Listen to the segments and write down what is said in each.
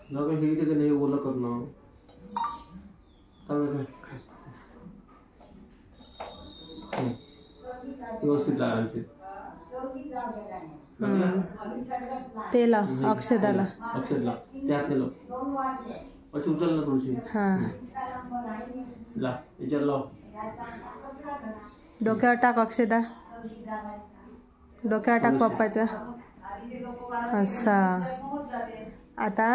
लागलं हे इथे नाही ओला करणं व्यवस्थित लागायचे तेला अक्षदाला अक्षदला त्यात नेलं अशी उचल ना थोडीशी ला याच्यावर लाव डोक्यावर टाक अक्षदा डोक्यावर टाक पप्पाच्या असा आता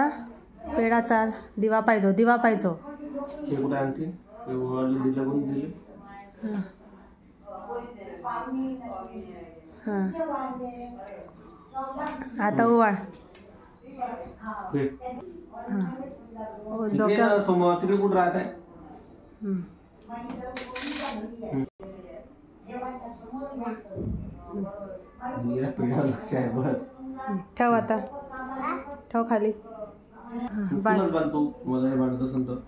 पेढा चाल दिवा पाहिजो दिवा पाहिजो हे कुठे आणते हे वळलं दिलं कोणी दिले हां आता उवाळ डोक्या समोर तिकडे कुठं राहत आहे बस ठेव आता ठेव खाली बांधतो मला नाही बांधत असेल तर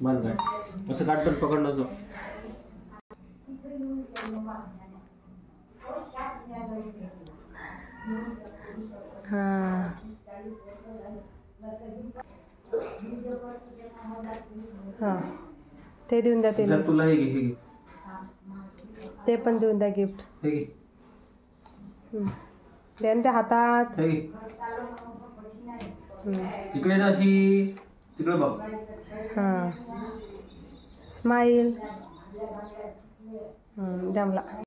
बांध काढ असं काढ पण पकडणं असं हां हां ते देऊन द्या ते तुला हे घे ते पण देऊन द्या गिफ्ट हे घे द्या त्या हातात हे घे इकडे ना अशी तिकडे बघ हां स्माईल जमला